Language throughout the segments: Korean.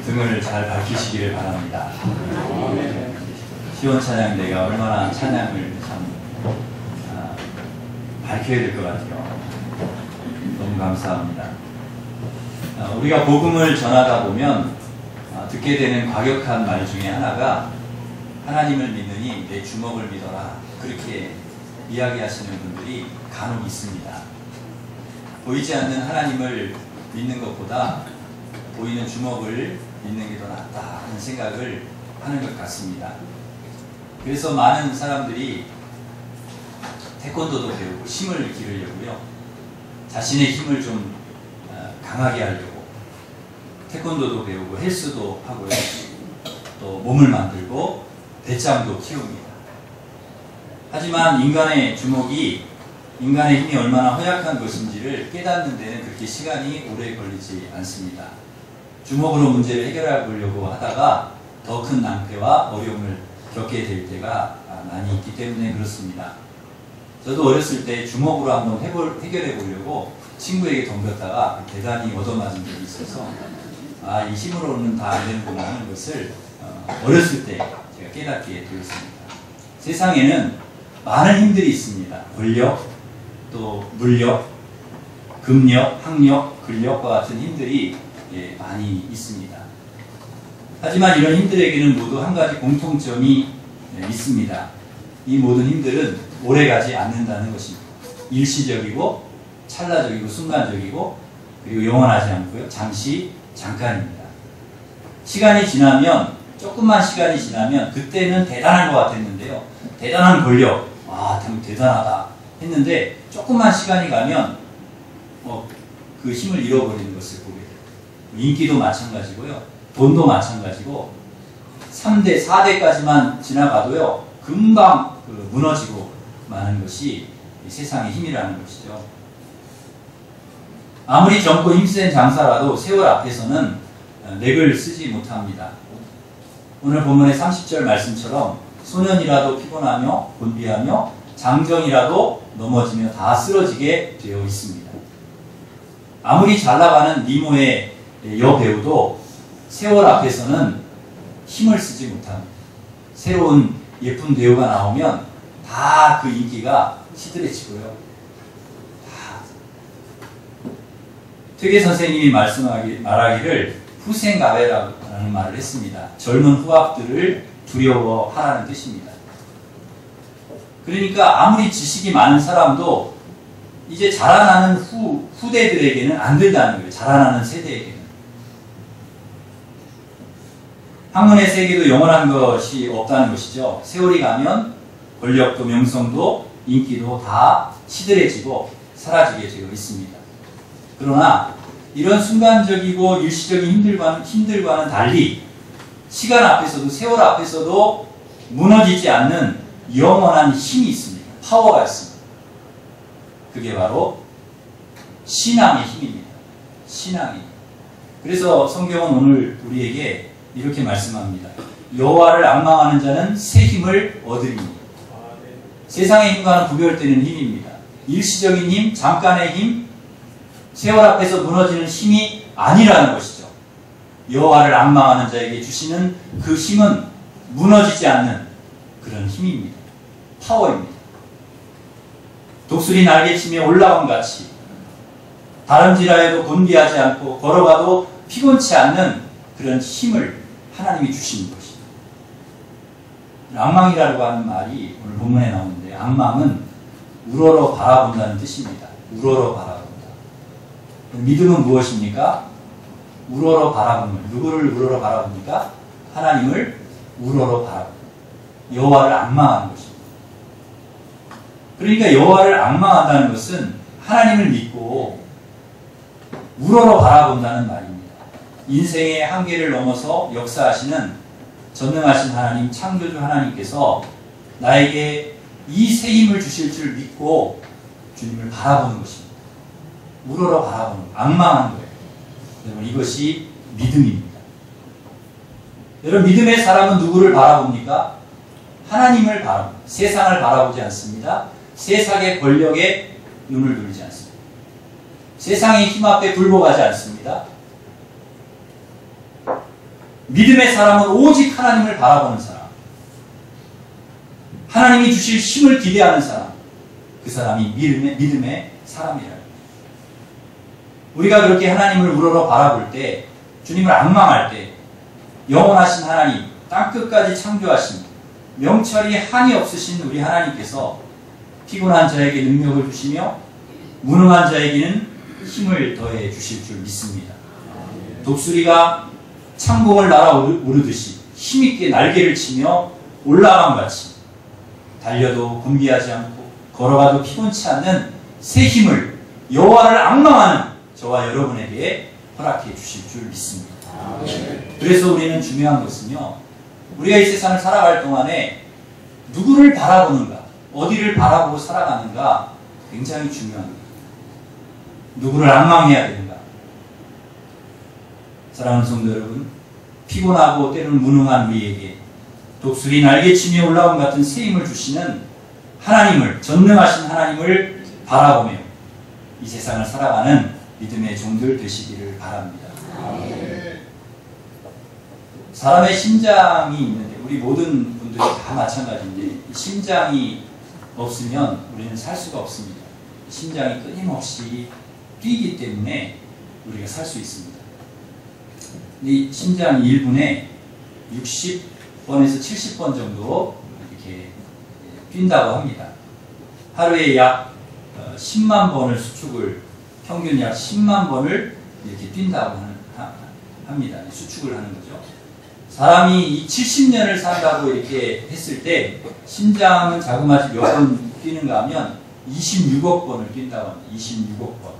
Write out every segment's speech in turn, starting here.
등을 잘 밝히시기를 바랍니다. 시원 찬양 내가 얼마나 찬양을 참 밝혀야 될 것 같아요. 너무 감사합니다. 우리가 복음을 전하다 보면 듣게 되는 과격한 말 중에 하나가 하나님을 믿느니 내 주먹을 믿어라, 그렇게 이야기하시는 분들이 간혹 있습니다. 보이지 않는 하나님을 믿는 것보다 보이는 주먹을 믿는 게 더 낫다 하는 생각을 하는 것 같습니다. 그래서 많은 사람들이 태권도도 배우고 힘을 기르려고요, 자신의 힘을 좀 강하게 하려고 태권도도 배우고 헬스도 하고요, 또 몸을 만들고 배짱도 키웁니다. 하지만 인간의 주먹이, 인간의 힘이 얼마나 허약한 것인지를 깨닫는 데는 그렇게 시간이 오래 걸리지 않습니다. 주먹으로 문제를 해결해 보려고 하다가 더 큰 낭패와 어려움을 겪게 될 때가 많이 있기 때문에 그렇습니다. 저도 어렸을 때 주먹으로 한번 해결해 보려고 친구에게 덤볐다가 대단히 얻어맞은 적이 있어서 이 힘으로는 다 안 되는구나 하는 것을 어렸을 때 제가 깨닫게 되었습니다. 세상에는 많은 힘들이 있습니다. 권력, 또 물력, 금력, 학력, 근력과 같은 힘들이 많이 있습니다. 하지만 이런 힘들에게는 모두 한 가지 공통점이 있습니다. 이 모든 힘들은 오래가지 않는다는 것입니다. 일시적이고 찰나적이고 순간적이고 그리고 영원하지 않고요, 잠깐입니다. 시간이 지나면, 조금만 시간이 지나면 그때는 대단한 것 같았는데요, 대단한 권력, 참 대단하다 했는데 조금만 시간이 가면 그 힘을 잃어버리는 것을 보게 돼요. 인기도 마찬가지고요, 돈도 마찬가지고 3대, 4대까지만 지나가도요 금방 무너지고 마는 것이 세상의 힘이라는 것이죠. 아무리 젊고 힘센 장사라도 세월 앞에서는 넥을 쓰지 못합니다. 오늘 본문의 30절 말씀처럼 소년이라도 피곤하며 곤비하며 장정이라도 넘어지며 다 쓰러지게 되어 있습니다. 아무리 잘 나가는 미모의 여배우도 세월 앞에서는 힘을 쓰지 못합니다. 새로운 예쁜 배우가 나오면 다 그 인기가 시들해지고요. 퇴계 선생님이 말하기를 후생가베라는 말을 했습니다. 젊은 후학들을 두려워하라는 뜻입니다. 그러니까 아무리 지식이 많은 사람도 이제 자라나는 후대들에게는 안 된다는 거예요. 자라나는 세대에게는. 학문의 세계도 영원한 것이 없다는 것이죠. 세월이 가면 권력도 명성도 인기도 다 시들해지고 사라지게 되어 있습니다. 그러나 이런 순간적이고 일시적인 힘들과는 달리 시간 앞에서도, 세월 앞에서도 무너지지 않는 영원한 힘이 있습니다. 파워가 있습니다. 그게 바로 신앙의 힘입니다. 신앙이. 그래서 성경은 오늘 우리에게 이렇게 말씀합니다. 여호와를 앙망하는 자는 새 힘을 얻으리니. 세상의 힘과는 구별되는 힘입니다. 일시적인 힘, 잠깐의 힘, 세월 앞에서 무너지는 힘이 아니라는 것이죠. 여호와를 앙망하는 자에게 주시는 그 힘은 무너지지 않는 그런 힘입니다. 파워입니다. 독수리 날개치며 올라온 같이 다름질하여도 곤비하지 않고 걸어가도 피곤치 않는 그런 힘을 하나님이 주시는 것이죠. 앙망이라고 하는 말이 오늘 본문에 나오는데, 앙망은 우러러 바라본다는 뜻입니다. 우러러 바라본다. 믿음은 무엇입니까? 우러러 바라보는 것. 누구를 우러러 바라봅니까? 하나님을 우러러 바라봅니다. 여호와를 앙망하는 것입니다. 그러니까 여호와를 앙망한다는 것은 하나님을 믿고 우러러 바라본다는 말입니다. 인생의 한계를 넘어서 역사하시는 전능하신 하나님, 창조주 하나님께서 나에게 이 새 힘을 주실 줄 믿고 주님을 바라보는 것입니다. 우러러 바라보는 것, 앙망하는 거예요. 여러분, 이것이 믿음입니다. 여러분, 믿음의 사람은 누구를 바라봅니까? 하나님을 바라봅니다. 세상을 바라보지 않습니다. 세상의 권력에 눈을 돌리지 않습니다. 세상의 힘 앞에 굴복하지 않습니다. 믿음의 사람은 오직 하나님을 바라보는 사람, 하나님이 주실 힘을 기대하는 사람, 그 사람이 믿음의 사람이라. 우리가 그렇게 하나님을 우러러 바라볼 때, 주님을 앙망할 때, 영원하신 하나님, 땅끝까지 창조하신 명철이 한이 없으신 우리 하나님께서 피곤한 자에게 능력을 주시며 무능한 자에게는 힘을 더해 주실 줄 믿습니다. 독수리가 창공을 날아오르듯이 힘있게 날개를 치며 올라감같이 달려도 곤비하지 않고 걸어가도 피곤치 않는 새 힘을 여호와를 앙망하는 저와 여러분에게 허락해 주실 줄 믿습니다. 그래서 우리는 중요한 것은요, 우리가 이 세상을 살아갈 동안에 누구를 바라보는가, 어디를 바라보고 살아가는가 굉장히 중요합니다. 누구를 앙망해야 되는가. 사랑하는 성도 여러분, 피곤하고 때로는 무능한 우리에게 독수리 날개치며 올라옴 같은 새 힘을 주시는 하나님을, 전능하신 하나님을 바라보며 이 세상을 살아가는 믿음의 종들 되시기를 바랍니다. 사람의 심장이 있는데, 우리 모든 분들이 다 마찬가지인데, 심장이 없으면 우리는 살 수가 없습니다. 심장이 끊임없이 뛰기 때문에 우리가 살 수 있습니다. 이 심장이 1분에 60번에서 70번 정도 이렇게 뛴다고 합니다. 하루에 약 10만 번을 수축을, 평균 약 10만 번을 이렇게 뛴다고 합니다. 수축을 하는 거죠. 사람이 이 70년을 산다고 이렇게 했을 때 심장은 자그마치 몇 번 뛰는가 하면 26억 번을 뛴다고 합니다. 26억 번.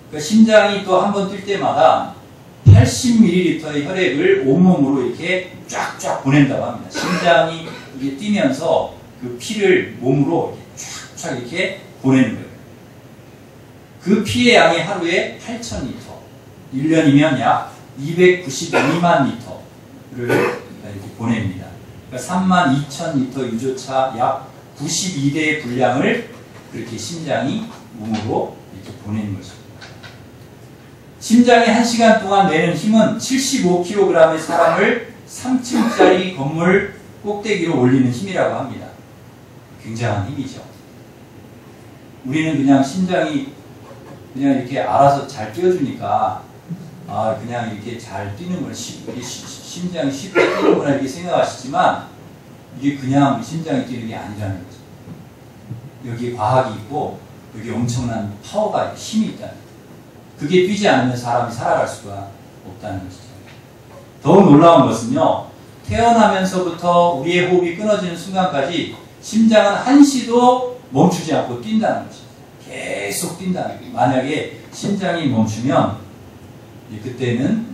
그러니까 심장이 또 한 번 뛸 때마다 80ml의 혈액을 온몸으로 이렇게 쫙쫙 보낸다고 합니다. 심장이 이게 뛰면서 그 피를 몸으로 쫙쫙 이렇게 보내는 거예요. 그 피의 양이 하루에 8,000리터, 1년이면 약 292만 리터를 이렇게 보냅니다. 그러니까 32,000리터 유조차 약 92대의 분량을 그렇게 심장이 몸으로 이렇게 보내는 것입니다. 심장이 1시간 동안 내는 힘은 75kg의 사람을 3층짜리 건물 꼭대기로 올리는 힘이라고 합니다. 굉장한 힘이죠. 우리는 그냥 심장이 그냥 이렇게 알아서 잘 뛰어주니까 그냥 이렇게 잘 뛰는 걸 심장이 쉽게 뛰는구나 이렇게 생각하시지만 이게 그냥 심장이 뛰는 게 아니라는 거죠. 여기에 과학이 있고 여기 엄청난 파워가, 힘이 있다는 거죠. 그게 뛰지 않으면 사람이 살아갈 수가 없다는 것이죠. 더욱 놀라운 것은요, 태어나면서부터 우리의 호흡이 끊어지는 순간까지 심장은 한시도 멈추지 않고 뛴다는 것이죠. 계속 뛴다는 거예요. 만약에 심장이 멈추면 그때는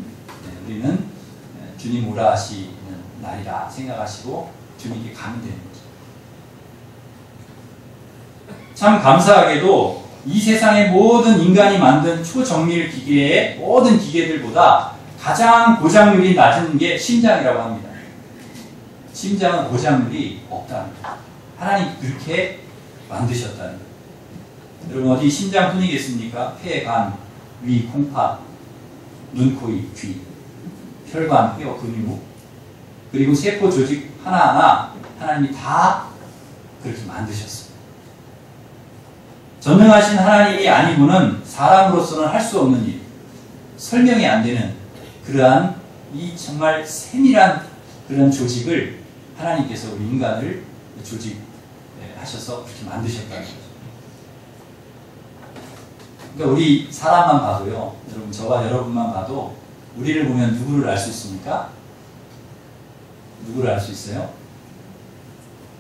우리는 주님 오라 하시는 날이라 생각하시고 주님께 가면 되는 거죠. 참 감사하게도 이 세상의 모든 인간이 만든 초정밀 기계의 모든 기계들보다 가장 고장률이 낮은 게 심장이라고 합니다. 심장은 고장률이 없다는 거예요. 하나님 그렇게 만드셨다는 거예요. 여러분 어디 심장뿐이겠습니까? 폐, 간, 위, 콩팥, 눈, 코, 입, 귀, 혈관, 뼈, 근육, 그리고 세포 조직 하나하나 하나님이 다 그렇게 만드셨어요. 전능하신 하나님이 아니고는 사람으로서는 할 수 없는 일, 설명이 안 되는 그러한 이 정말 세밀한 그런 조직을 하나님께서 우리 인간을 조직하셔서 그렇게 만드셨다는 거죠. 그러니까 우리 사람만 봐도요, 여러분 저와 여러분만 봐도 우리를 보면 누구를 알 수 있습니까? 누구를 알 수 있어요?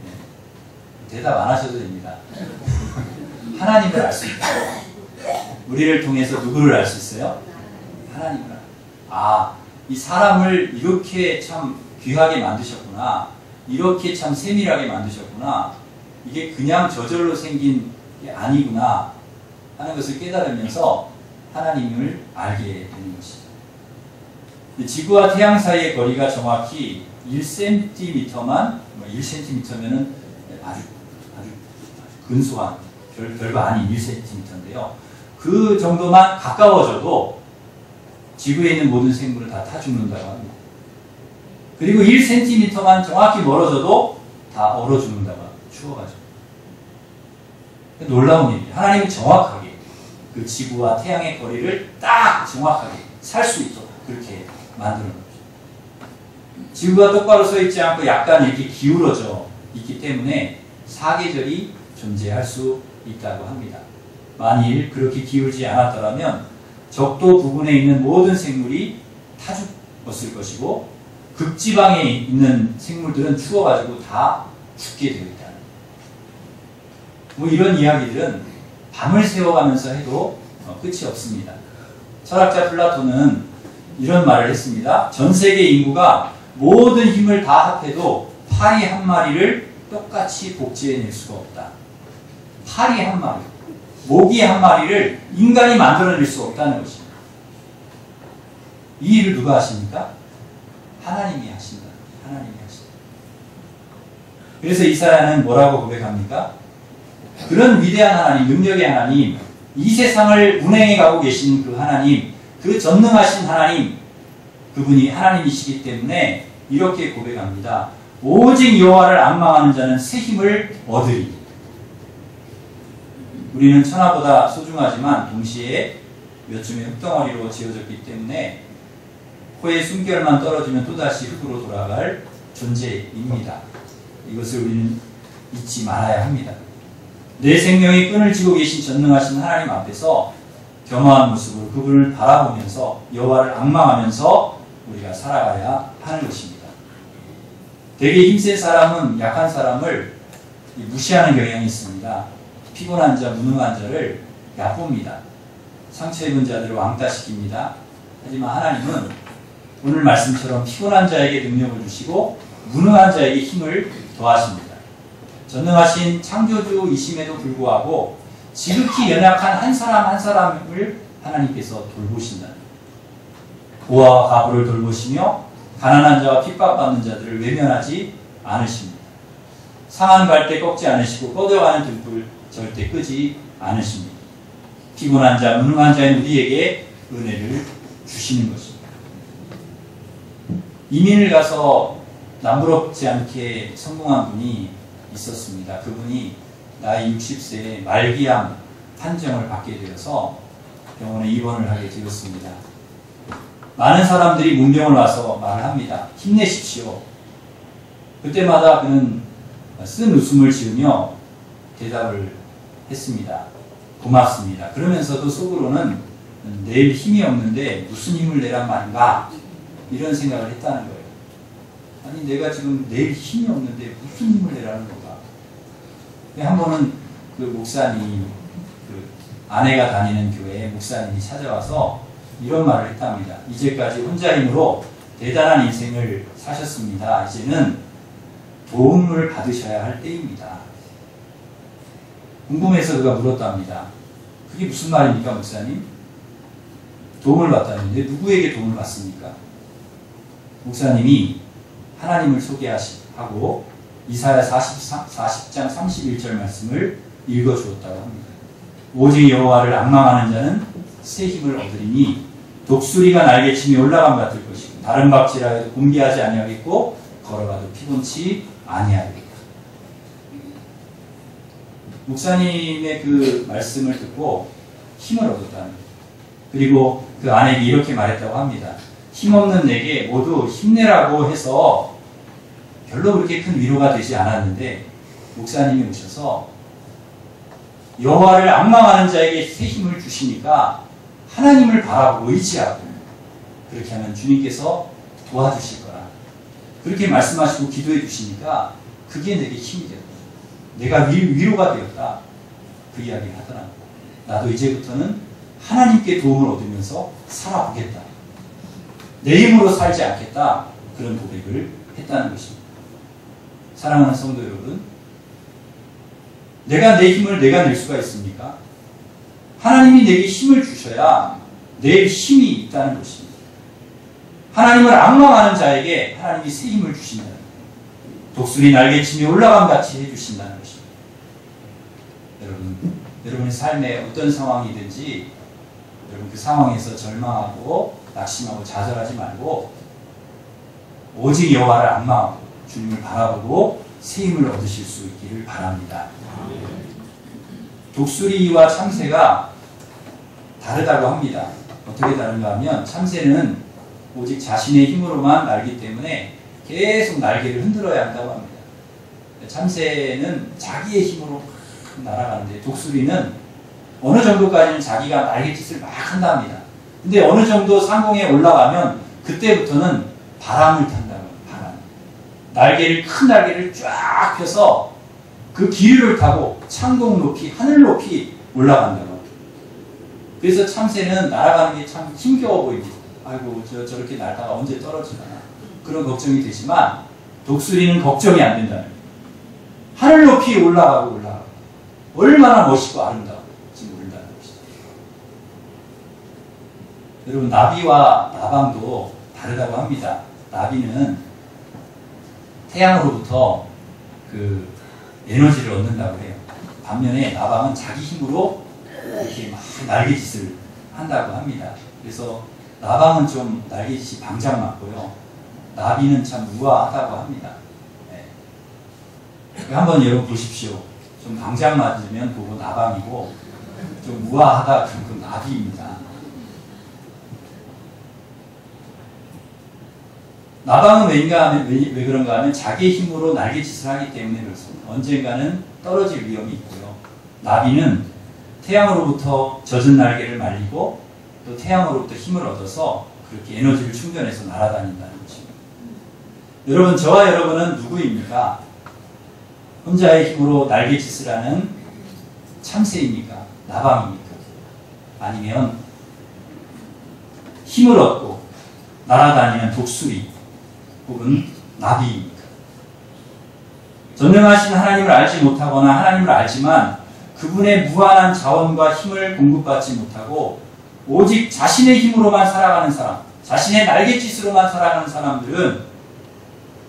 네. 대답 안 하셔도 됩니다. 하나님을 알 수 있다. 우리를 통해서 누구를 알 수 있어요? 하나님을. 이 사람을 이렇게 참 귀하게 만드셨구나. 이렇게 참 세밀하게 만드셨구나. 이게 그냥 저절로 생긴 게 아니구나 하는 것을 깨달으면서 하나님을 알게 되는 것이죠. 지구와 태양 사이의 거리가 정확히 1cm만, 1cm면은 아주 근소한 별거 아닌 1cm인데요. 그 정도만 가까워져도 지구에 있는 모든 생물을 다 타 죽는다고 합니다. 그리고 1cm만 정확히 멀어져도 다 얼어 죽는다고 합니다. 추워가지고. 놀라운 일이에요. 하나님은 정확하게 그 지구와 태양의 거리를 딱 정확하게 살 수 있도록 그렇게 만드는 거죠. 지구가 똑바로 서 있지 않고 약간 이렇게 기울어져 있기 때문에 사계절이 존재할 수 있다고 합니다. 만일 그렇게 기울지 않았더라면 적도 부근에 있는 모든 생물이 타 죽었을 것이고 극지방에 있는 생물들은 추워가지고 다 죽게 되어 있다. 뭐 이런 이야기들은 밤을 새워가면서 해도 끝이 없습니다. 철학자 플라톤은 이런 말을 했습니다. 전 세계 인구가 모든 힘을 다 합해도 파리 한 마리를 똑같이 복제해낼 수가 없다. 파리 한 마리, 모기 한 마리를 인간이 만들어낼 수 없다는 것입니다. 이 일을 누가 하십니까? 하나님이 하신다. 하나님이 하신다. 그래서 이사야는 뭐라고 고백합니까? 그런 위대한 하나님, 능력의 하나님, 이 세상을 운행해 가고 계신 그 하나님, 그 전능하신 하나님, 그분이 하나님이시기 때문에 이렇게 고백합니다. 오직 여호와를 앙망하는 자는 새 힘을 얻으리. 우리는 천하보다 소중하지만 동시에 몇 줌의 흙덩어리로 지어졌기 때문에 코의 숨결만 떨어지면 또다시 흙으로 돌아갈 존재입니다. 이것을 우리는 잊지 말아야 합니다. 내 생명의 끈을 쥐고 계신 전능하신 하나님 앞에서 겸허한 모습으로 그분을 바라보면서 여호와를 앙망하면서 우리가 살아가야 하는 것입니다. 되게 힘센 사람은 약한 사람을 무시하는 경향이 있습니다. 피곤한 자, 무능한 자를 얕봅니다. 상처 입은 자들을 왕따시킵니다. 하지만 하나님은 오늘 말씀처럼 피곤한 자에게 능력을 주시고 무능한 자에게 힘을 더하십니다. 전능하신 창조주이심에도 불구하고 지극히 연약한 한 사람 한 사람을 하나님께서 돌보신다. 고아와 가부를 돌보시며 가난한 자와 핍박받는 자들을 외면하지 않으십니다. 상한 갈 때 꺾지 않으시고 꺼져가는 등불 절대 끄지 않으십니다. 피곤한 자, 무능한 자인 우리에게 은혜를 주시는 것입니다. 이민을 가서 남부럽지 않게 성공한 분이 있었습니다. 그분이 나이 60세에 말기암 판정을 받게 되어서 병원에 입원을 하게 되었습니다. 많은 사람들이 문병을 와서 말을 합니다. 힘내십시오. 그때마다 그는 쓴 웃음을 지으며 대답을 했습니다. 고맙습니다. 그러면서도 속으로는 내일 힘이 없는데 무슨 힘을 내란 말인가 이런 생각을 했다는 거예요. 아니 내가 지금 내일 힘이 없는데 무슨 힘을 내라는 건가. 한 번은 그 목사님, 그 아내가 다니는 교회에 목사님이 찾아와서 이런 말을 했답니다. 이제까지 혼자 힘으로 대단한 인생을 사셨습니다. 이제는 도움을 받으셔야 할 때입니다. 궁금해서 그가 물었답니다. 그게 무슨 말입니까, 목사님? 도움을 받다는데 누구에게 도움을 받습니까? 목사님이 하나님을 소개하고 이사야 40장 31절 말씀을 읽어주었다고 합니다. 오직 여호와를 앙망하는 자는 새 힘을 얻으리니 독수리가 날개치며 올라감 같을 것이고 다른 박질하 해도 곤비하지 아니하겠고 걸어가도 피곤치 아니하리라. 목사님의 그 말씀을 듣고 힘을 얻었다는 거예요. 그리고 그 아내에게 이렇게 말했다고 합니다. 힘없는 내게 모두 힘내라고 해서 별로 그렇게 큰 위로가 되지 않았는데 목사님이 오셔서 여호와를 앙망하는 자에게 새 힘을 주시니까 하나님을 바라보고 의지하고 그렇게 하면 주님께서 도와주실 거라. 그렇게 말씀하시고 기도해 주시니까 그게 내게 힘이 되었다. 내가 위로가 되었다. 그 이야기를 하더라고요. 나도 이제부터는 하나님께 도움을 얻으면서 살아보겠다. 내 힘으로 살지 않겠다. 그런 고백을 했다는 것입니다. 사랑하는 성도 여러분, 내가 내 힘을 내가 낼 수가 있습니까? 하나님이 내게 힘을 주셔야 내 힘이 있다는 것입니다. 하나님을 앙망하는 자에게 하나님이 새 힘을 주신다는 거예요. 독수리 날개치며 올라감 같이 해주신다는 것입니다. 여러분의 삶에 어떤 상황이든지 여러분 그 상황에서 절망하고 낙심하고 좌절하지 말고 오직 여호와를 앙망하고 주님을 바라보고 새 힘을 얻으실 수 있기를 바랍니다. 독수리와 참새가 다르다고 합니다. 어떻게 다른가 하면 참새는 오직 자신의 힘으로만 날기 때문에 계속 날개를 흔들어야 한다고 합니다. 참새는 자기의 힘으로 막 날아가는데 독수리는 어느 정도까지는 자기가 날갯짓을 막 한답니다. 근데 어느 정도 상공에 올라가면 그때부터는 바람을 탄다고 합니다. 바람. 큰 날개를 쫙 펴서 그 기류를 타고 창공 높이, 하늘 높이 올라간다고 합니다. 그래서 참새는 날아가는 게 참 힘겨워 보입니다. 아이고, 저렇게 날다가 언제 떨어지나. 그런 걱정이 되지만 독수리는 걱정이 안 된다는 거예요. 하늘 높이 올라가고 얼마나 멋있고 아름다운지 모른다는 것이죠. 여러분, 나비와 나방도 다르다고 합니다. 나비는 태양으로부터 그 에너지를 얻는다고 해요. 반면에 나방은 자기 힘으로 이렇게 막 날개짓을 한다고 합니다. 그래서 나방은 좀 날개짓이 방장 맞고요. 나비는 참 우아하다고 합니다. 네. 한번 여러분 보십시오. 좀 방장 맞으면 그거 나방이고 좀 우아하다 그런 건 나비입니다. 나방은 왜 그런가 하면 자기의 힘으로 날개짓을 하기 때문에 그렇습니다. 언젠가는 떨어질 위험이 있고요. 나비는 태양으로부터 젖은 날개를 말리고 또 태양으로부터 힘을 얻어서 그렇게 에너지를 충전해서 날아다닌다는 것입니다. 여러분, 저와 여러분은 누구입니까? 혼자의 힘으로 날개짓을 하는 참새입니까? 나방입니까? 아니면 힘을 얻고 날아다니는 독수리 혹은 나비입니까? 전능하신 하나님을 알지 못하거나 하나님을 알지만 그분의 무한한 자원과 힘을 공급받지 못하고 오직 자신의 힘으로만 살아가는 사람, 자신의 날갯짓으로만 살아가는 사람들은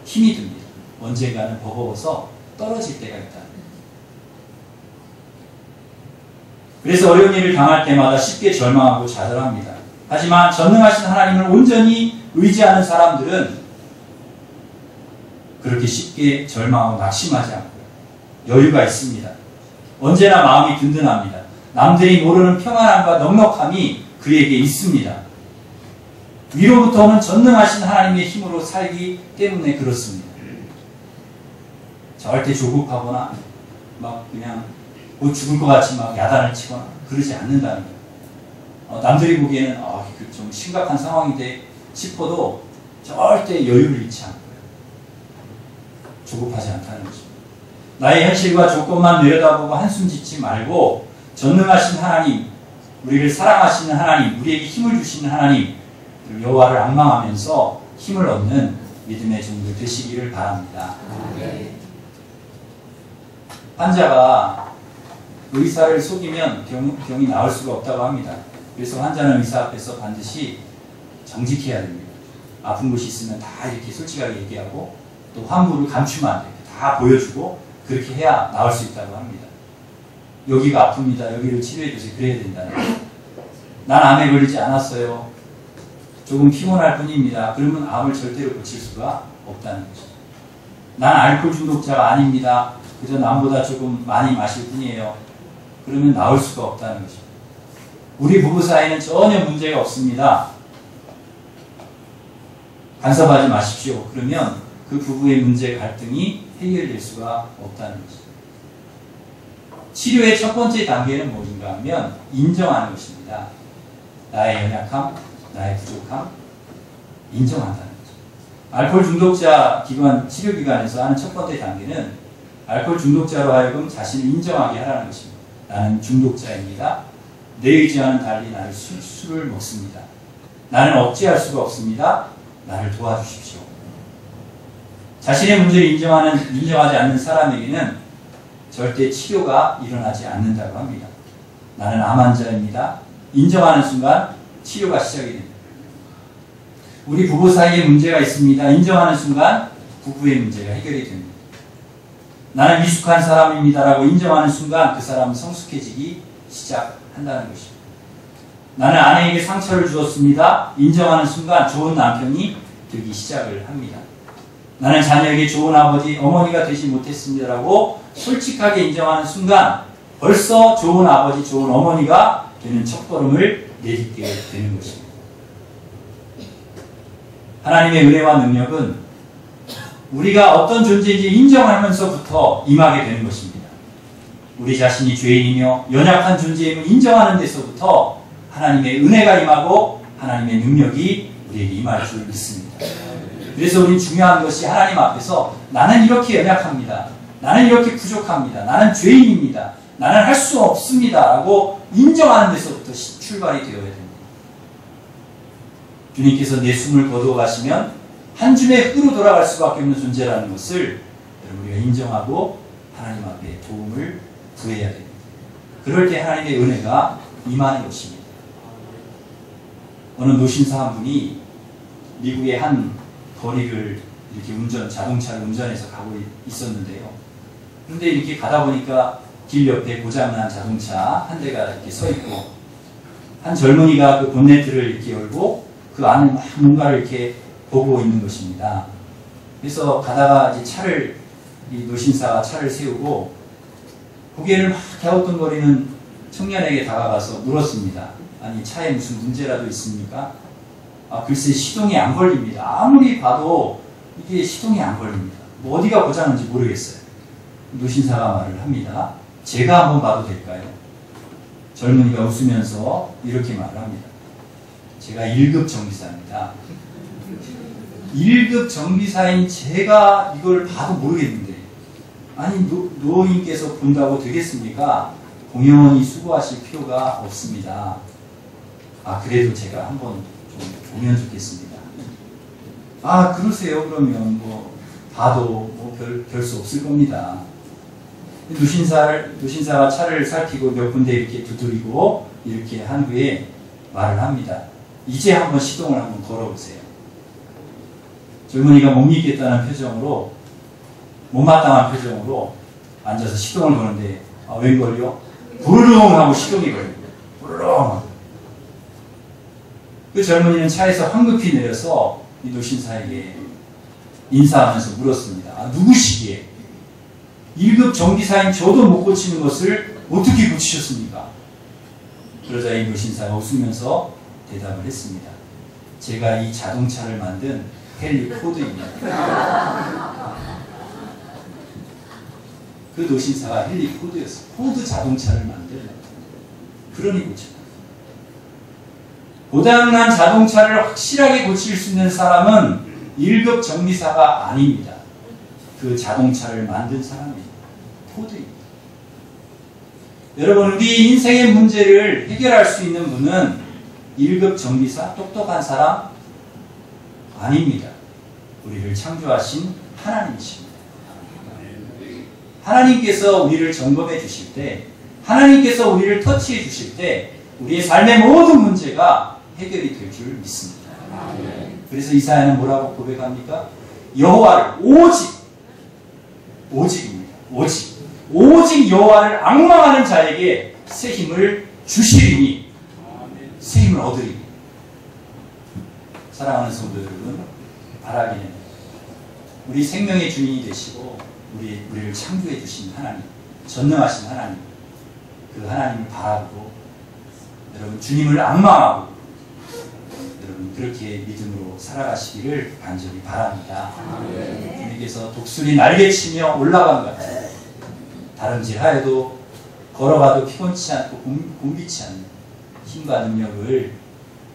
힘이 듭니다. 언젠가는 버거워서 떨어질 때가 있다. 그래서 어려운 일을 당할 때마다 쉽게 절망하고 좌절합니다. 하지만 전능하신 하나님을 온전히 의지하는 사람들은 그렇게 쉽게 절망하고 낙심하지 않고요. 여유가 있습니다. 언제나 마음이 든든합니다. 남들이 모르는 평안함과 넉넉함이 그에게 있습니다. 위로부터 오는 전능하신 하나님의 힘으로 살기 때문에 그렇습니다. 절대 조급하거나 막 그냥 곧 죽을 것 같이 막 야단을 치거나 그러지 않는다는 거예요. 남들이 보기에는 좀 심각한 상황인데 싶어도 절대 여유를 잃지 않고요. 조급하지 않다는 것입니다. 나의 현실과 조건만 내려다보고 한숨 짓지 말고 전능하신 하나님, 우리를 사랑하시는 하나님, 우리에게 힘을 주시는 하나님, 여호와를 앙망하면서 힘을 얻는 믿음의 종들 되시기를 바랍니다. 환자가 의사를 속이면 병이 나을 수가 없다고 합니다. 그래서 환자는 의사 앞에서 반드시 정직해야 됩니다. 아픈 곳이 있으면 다 이렇게 솔직하게 얘기하고 또 환부를 감추면 안 돼요. 다 보여주고 그렇게 해야 나을 수 있다고 합니다. 여기가 아픕니다. 여기를 치료해주세요. 그래야 된다는 거예요. 난 암에 걸리지 않았어요. 조금 피곤할 뿐입니다. 그러면 암을 절대로 고칠 수가 없다는 거죠. 난 알코올 중독자가 아닙니다. 그저 남보다 조금 많이 마실 뿐이에요. 그러면 나을 수가 없다는 거죠. 우리 부부 사이는 전혀 문제가 없습니다. 간섭하지 마십시오. 그러면 그 부부의 문제 갈등이 해결될 수가 없다는 거죠. 치료의 첫 번째 단계는 무엇인가 하면 인정하는 것입니다. 나의 연약함, 나의 부족함, 인정한다는 거죠. 알코올 중독자 치료기관에서 하는 첫 번째 단계는 알코올 중독자로 하여금 자신을 인정하게 하라는 것입니다. 나는 중독자입니다. 내 의지와는 달리 나는 술을 먹습니다. 나는 억제할 수가 없습니다. 나를 도와주십시오. 자신의 문제를 인정하지 않는 사람에게는 절대 치료가 일어나지 않는다고 합니다. 나는 암 환자입니다. 인정하는 순간 치료가 시작이 됩니다. 우리 부부 사이에 문제가 있습니다. 인정하는 순간 부부의 문제가 해결이 됩니다. 나는 미숙한 사람입니다라고 인정하는 순간 그 사람은 성숙해지기 시작한다는 것입니다. 나는 아내에게 상처를 주었습니다. 인정하는 순간 좋은 남편이 되기 시작을 합니다. 나는 자녀에게 좋은 아버지, 어머니가 되지 못했습니다라고 솔직하게 인정하는 순간 벌써 좋은 아버지, 좋은 어머니가 되는 첫걸음을 내딛게 되는 것입니다. 하나님의 은혜와 능력은 우리가 어떤 존재인지 인정하면서부터 임하게 되는 것입니다. 우리 자신이 죄인이며 연약한 존재임을 인정하는 데서부터 하나님의 은혜가 임하고 하나님의 능력이 우리에게 임할 줄 믿습니다. 그래서 우리는 중요한 것이 하나님 앞에서 나는 이렇게 연약합니다. 나는 이렇게 부족합니다. 나는 죄인입니다. 나는 할 수 없습니다. 라고 인정하는 데서부터 출발이 되어야 됩니다. 주님께서 내 숨을 거두어 가시면 한 줌의 흙으로 돌아갈 수밖에 없는 존재라는 것을 우리가 인정하고 하나님 앞에 도움을 구해야 됩니다. 그럴 때 하나님의 은혜가 임하는 것입니다. 어느 노신사 한 분이 미국의 한 거리를 이렇게 자동차를 운전해서 가고 있었는데요. 그런데 이렇게 가다 보니까 길 옆에 고장난 자동차 한 대가 이렇게 서 있고, 한 젊은이가 그 본네트를 이렇게 열고 그 안에 막 뭔가를 이렇게 보고 있는 것입니다. 그래서 가다가 이제 이 노신사가 차를 세우고 고개를 막 갸우뚱거리는 청년에게 다가가서 물었습니다. 아니, 차에 무슨 문제라도 있습니까? 아, 글쎄 시동이 안 걸립니다. 아무리 봐도 이게 시동이 안 걸립니다. 뭐 어디가 고장난지 모르겠어요. 노신사가 말을 합니다. 제가 한번 봐도 될까요? 젊은이가 웃으면서 이렇게 말을 합니다. 제가 1급 정비사입니다. 1급 정비사인 제가 이걸 봐도 모르겠는데, 아니 노인께서 본다고 되겠습니까? 공연히 수고하실 필요가 없습니다. 아, 그래도 제가 한번 좀 보면 좋겠습니다. 아, 그러세요. 그러면 뭐 봐도 뭐 별 수 없을 겁니다. 노신사가 차를 살피고 몇 군데 이렇게 두드리고 이렇게 한 후에 말을 합니다. 이제 한번 시동을 한번 걸어보세요. 젊은이가 못 믿겠다는 표정으로, 못마땅한 표정으로 앉아서 시동을 거는데, 아, 웬걸요? 부르릉 하고 시동이 걸려요. 부르릉. 그 젊은이는 차에서 황급히 내려서 이 노신사에게 인사하면서 물었습니다. 아, 누구시기에 1급 정비사인 저도 못 고치는 것을 어떻게 고치셨습니까? 그러자 이 노신사가 웃으면서 대답을 했습니다. 제가 이 자동차를 만든 헨리 포드입니다. 그 노신사가 헨리 포드였어요. 포드 자동차를 만든, 그러니 고쳤다. 고장난 자동차를 확실하게 고칠 수 있는 사람은 1급 정비사가 아닙니다. 그 자동차를 만든 사람입니다. 포드입니다. 여러분, 우리 인생의 문제를 해결할 수 있는 분은 1급 정비사, 똑똑한 사람 아닙니다. 우리를 창조하신 하나님이십니다. 하나님께서 우리를 점검해 주실 때, 하나님께서 우리를 터치해 주실 때 우리의 삶의 모든 문제가 해결이 될 줄 믿습니다. 그래서 이사야는 뭐라고 고백합니까? 여호와를 오직입니다. 오직 여호와를 앙망하는 자에게 새 힘을 주시리니, 새 힘을 얻으리니. 사랑하는 성도 여러분, 바라기는 우리 생명의 주인이 되시고 우리를 창조해 주신 하나님, 전능하신 하나님, 그 하나님을 바라보고 여러분 주님을 앙망하고 여러분 그렇게 믿음으로 살아가시기를 간절히 바랍니다. 주님께서 독수리 날개치며 올라간 것 같아요. 다름질하여도 걸어가도 피곤치 않고 곤비치 않는 힘과 능력을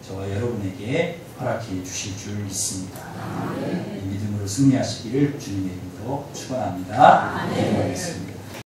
저와 여러분에게 허락해 주실 줄 믿습니다. 이 믿음으로 승리하시기를 주님의 이름으로 축원합니다. 기도하겠습니다.